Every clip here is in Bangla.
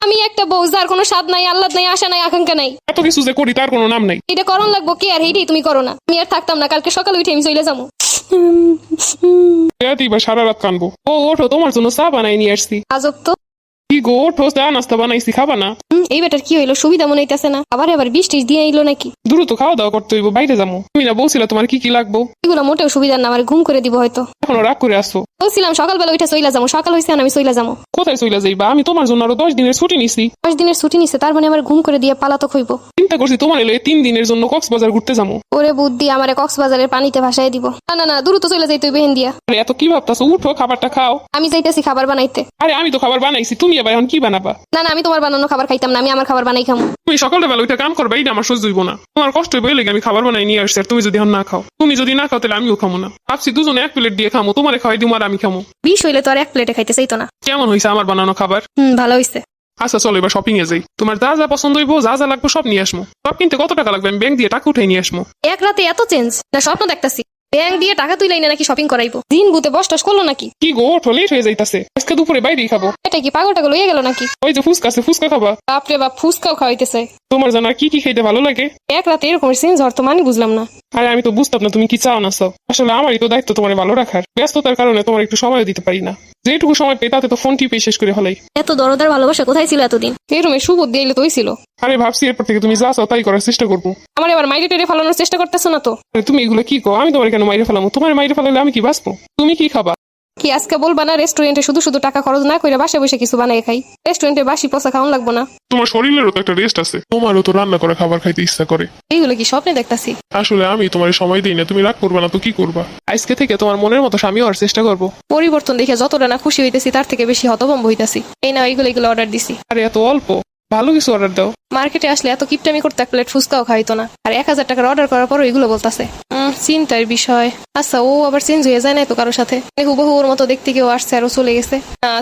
আমি একটা বউ যার কোনো স্বাদ নাই, আহ্লাদ নাই, আশা নাই, আকাঙ্ক্ষা নাই। এত কিছু যে করি তার কোনো নাম নাই। এটা করণ লাগবো কি আর এইটাই তুমি করো না। আমি আর থাকতাম না, কালকে সকালে উঠে আমি চলে যাবো। এবার সারা রাত কানবো। ও ওঠো, তোমার জন্য চা বানাই নিয়ে আসছি। আজব তো। কি গো, ওঠো, চা নাস্তা বানাইছি, খাবা না? এই বেটার কি হইলো, সুবিধা মনে হইতেছে না। আবার বৃষ্টি দিয়ে এলো নাকি? দ্রুত খাওয়া দাওয়া করতে হইব, বাইরে যাবো। তুমি না বলছিলা তোমার কি কি লাগবো? এগুলো মোটেও সুবিধা না, আমার ঘুম করে দিব হয়তো। এখনো রাগ করে আসছো? বলছিলাম সকালবেলা উঠে চলে যাবো, সকাল হয়েছে আমি চলে যাবো। কোথায় চলে যাইবা? আমি তোমার জন্য আরো 10 দিনের ছুটি নিছি। 10 দিনের ছুটি নিছে, তার মানে আমার ঘুম করে দিয়ে পালাতক হইব। চিন্তা করছি তোমার এলো 3 দিনের জন্য কক্সবাজার ঘুরতে যাবো। ওরে বুদ্ধি, আমারে কক্সবাজারের পানিতে ভাসায় দিব। না না না, দ্রুত চলে যাই তুই বেহেন দিয়া। আরে এত কি ভাবতাছো? উঠো, খাবারটা খাও। আমি যাইতেছি খাবার বানাইতে। আরে আমি তো খাবার বানাইছি, তুমি আবার এখন কি বানাবা? না না, আমি তোমার বানানো খাবার খাইতাম না, আমি আমার খাবার বানাই খামু। তুমি সকালবেলা ওইটা কাম করবে, এটা আমার সহ্য হইব না। তোমার কষ্ট হইব, লেগে আমি খাবার বানাই নিয়ে আসছি, আর তুমি যদি এখন না খাও, তুমি যদি না খাও তাহলে আমিও খামো না। ভাবছি দুজনে 1 প্লেট দিয়ে খামো, তোমারে খাওয়াই দিব আর আমি খামো। বিষ হইলে তো আর 1 প্লেটে খাইতে চাইতো না। কেমন হয়েছে আমার বানানো খাবার? ভালো হইছে। আচ্ছা চলো এবার শপিং এ যাই। তোমার যা যা পছন্দ হইব, যা যা লাগবে সব নিয়ে আসবো। সব কিনতে কত টাকা লাগবে আমি ব্যাংক দিয়ে টাকা উঠে নিয়ে আসবো। এক রাতে এত চেঞ্জ? না স্বপ্ন দেখতাছি। ব্যাংক দিয়ে টাকা তুইলাই না নাকি শপিং করাইবো? দিন গুতে বস টস করলো নাকি? কি গো, ওঠো, লেট হয়ে যাইতাছে। আজকে দুপুরে বাইরেই খাবো। এটা কি পাগল টাগল হয়ে গেল নাকি? ওই যে ফুচকা আছে, ফুচকা খাবা? বাপরে বাপ, ফুচকাও খাওয়াইতেছে। তোমার জানা কি কি খাইতে ভালো লাগে? এক রাতে এরকম চেঞ্জ হওয়ার তো মানে বুঝলাম না। আরে আমি তো বুঝতাম না তুমি কি চাও না চাও। আসলে আমারই তো দায়িত্ব তোমার ভালো রাখার। ব্যস্ততার কারণে তোমার একটু সময় দিতে পারি না। যেটুকু সময় পেয়ে তাতে তো ফোন টিপে শেষ করে হলাই। এত দরদার ভালোবাসা কোথায় ছিল এতদিন? এরকম সুবোধ দিয়ে তো ছিল। আরে ভাবছি এরপর থেকে তুমি যা চাও তাই করার চেষ্টা করবো। আমার এবার মাইরে টেরে ফালানোর চেষ্টা করতেছো না তো? আরে তুমি এগুলো কি কো? আমি তোমার কেন মাইরে ফেলামো? তোমার মাইরে ফেলালে আমি কি বাঁচবো? তুমি কি খাবা? কি আজকে বলবা না রেস্টুরেন্টে শুধু শুধু টাকা খরচ না করে বাসায় বসে কিছু বানাই খাই? রেস্টুরেন্টে বাসি পচা খাওয়ান লাগবো না? তোমার শরীরেরও তো একটা রেস্ট আছে। তোমারও তো রান্না করা খাবার খাইতে ইচ্ছা করে। এইগুলো কি স্বপ্নে দেখতাছি? আসলে আমি তোমার সময় দিই না, তুমি রাগ করবা না তো কি করবা? আজকে থেকে তোমার মনের মতো স্বামী হওয়ার চেষ্টা করবো। পরিবর্তন দেখে যতটা না খুশি হইতেছি তার থেকে বেশি হতভম্ব হইতাছি। এই না, এগুলো অর্ডার দিছি। আরে এত অল্প? ভালো কিছু অর্ডার দাও। মার্কেটে আসলে এত কিপটামি করতে 1 প্লেট ফুচকাও খাইতো না, আর 1000 টাকার অর্ডার করার পরও এগুলো বলতাছে। চিন্তার বিষয়। আচ্ছা, ও আবার চেঞ্জ হয়ে যায় না তো কারোর সাথে? হুবহু ওর মতো দেখতে কেউ আসছে আর ও চলে গেছে।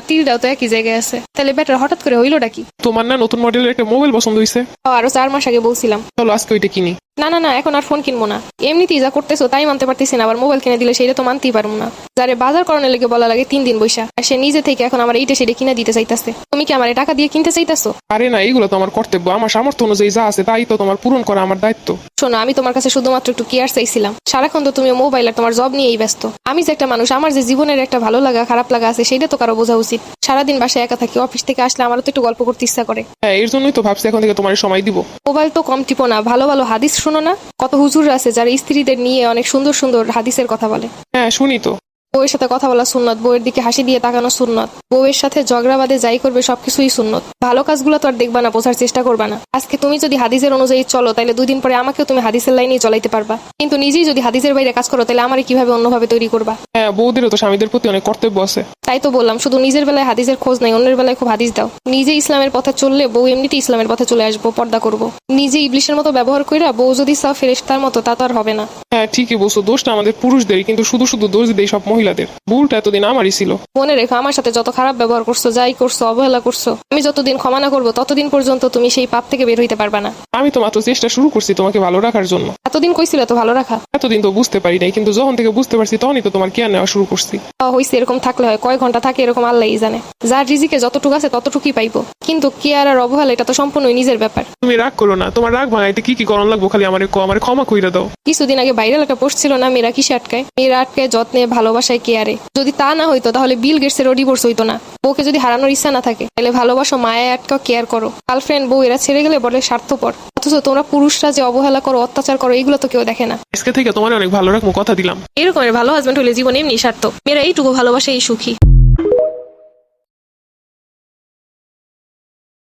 তিলটাও তো একই জায়গায় আছে, তাহলে বেটার হঠাৎ করে হইলোটা কি? তোমার না নতুন মডেলের একটা মোবাইল পছন্দ হয়েছে? আরো 4 মাস আগে বলছিলাম। চলো আজকে ওইটা কিনি। না না না, এখন আর ফোন কিনবো না। এমনিতেই যা করতেছো তাই মানতে পারতেছি না, আবার মোবাইল কিনে দিলে সেটা তো মানতেই পারবো না। যারে বাজার করানোর লেগে বলা লাগে 3 দিন বৈশা, আর সে নিজে থেকে এখন আমার এইটা সেটা কিনে দিতে চাইতেছে। তুমি কি আমার টাকা দিয়ে কিনতে চাইতেছো? আরে না, এগুলো তো আমার কর্তব্য। আমার সামর্থ্য অনুযায়ী যা আছে তাই তো তোমার পূরণ করা আমার দায়িত্ব। শোনো, আমি তোমার কাছে শুধুমাত্র একটু কেয়ার চাইছিলাম। সারাক্ষণ তো তুমি মোবাইল আর তোমার জব নিয়েই ব্যস্ত। আমি যে একটা মানুষ, আমার যে জীবনের একটা ভালো লাগা খারাপ লাগা আছে সেটা তো কারো বোঝা উচিত। সারাদিন বাসায় একা থাকি, অফিস থেকে আসলে আমারও তো একটু গল্প করতে ইচ্ছা করে। হ্যাঁ, এর জন্যই তো ভাবছি এখন থেকে তোমার সময় দিব। মোবাইল তো কম টিপো না, ভালো ভালো হাদিস শোনো না। কত হুজুর আছে যারা স্ত্রীদের নিয়ে অনেক সুন্দর সুন্দর হাদিসের কথা বলে। হ্যাঁ শুনি তো। বউয়ের সাথে কথা বলা সুন্নত, বউয়ের দিকে হাসি দিয়ে তাকানো সুন্নত, বউয়ের সাথে ঝগড়া বাদে যাই করবে সবকিছুই সুন্নত। ভালো কাজগুলো তো আর দেখবা না, বোঝার চেষ্টা করবা না। আজকে তুমি যদি হাদিসের অনুযায়ী চলো তাহলে 2 দিন পরে আমাকেও তুমি হাদিসের লাইনেই চলাইতে পারবা, কিন্তু নিজেই যদি হাদিসের বাইরে কাজ করো তাহলে আমারে কিভাবে অন্যভাবে তৈরি করবা? হ্যাঁ, বউদেরও তো স্বামীদের প্রতি অনেক কর্তব্য আছে। তাই তো বললাম, শুধু নিজের বেলায় হাদিসের খোঁজ নাই, অন্যের বেলায় খুব হাদিস দাও। নিজে ইসলামের পথে চললে বউ এমনিতেই ইসলামের পথে চলে আসবো, পর্দা করবো। নিজে ইবলিশের মতো ব্যবহার কইরা বউ যদি সব ফেরেশতার মতো, তা তো আর হবে না। হ্যাঁ ঠিকই বলছো, দোষটা আমাদের পুরুষদেরই, কিন্তু শুধু শুধু দোষ দেই সব মহিলাদের। ভুলটা এতদিন আমারই ছিল। মনে রেখো, আমার সাথে যত খারাপ ব্যবহার করছো, যাই করছো, অবহেলা করছো, আমি যতদিন ক্ষমা না করবো ততদিন পর্যন্ত তুমি সেই পাপ থেকে বের হইতে পারবা না। আমি তো মাত্র চেষ্টা শুরু করছি তোমাকে ভালো রাখার জন্য। এতদিন কইছিল তো ভালো রাখা? এতদিন তো বুঝতে পারি নাই, কিন্তু যখন থেকে বুঝতে পারছি তখনই তো তোমার কেয়ার নেওয়া শুরু করছি। হইছে, এরকম থাকলে হয়? কয় ঘন্টা থাকে এরকম আল্লাহই জানে। যার রিজিকে যতটুকু আছে ততটুকুই পাইবো, কিন্তু কেয়ার আর অবহেলা এটা তো সম্পূর্ণই নিজের ব্যাপার। তুমি রাগ করো না, তোমার রাগ ভাঙাইতে কি কি করণ লাগবো খালি আমার ক্ষমা কইরা দাও। কিছুদিন আগে ভাইরাল একটা পোস্ট ছিল না, মেয়েরা কিসে আটকায়? মেয়েরা আটকায় যত্নে, ভালোবাসায়, কেয়ারে। যদি তা না হইতো তাহলে বিল গেটসেরও ডিভোর্স হইতো না। বউকে যদি হারানোর ইচ্ছা না থাকে তাহলে ভালোবাসো, মায়ায় আটকাও, কেয়ার করো। গার্লফ্রেন্ড বউ এরা ছেড়ে গেলে বলে স্বার্থপর। অথচ তোমরা পুরুষরা যে অবহেলা করো, অত্যাচার করো, এগুলো তো কেউ দেখে না। আজকে থেকে তোমার অনেক ভালো রাখবো, কথা দিলাম। এরকমের ভালো হাজবেন্ড হলে জীবন এমনি সার্থক। মেয়েরা এইটুকু ভালোবাসে, এই সুখী।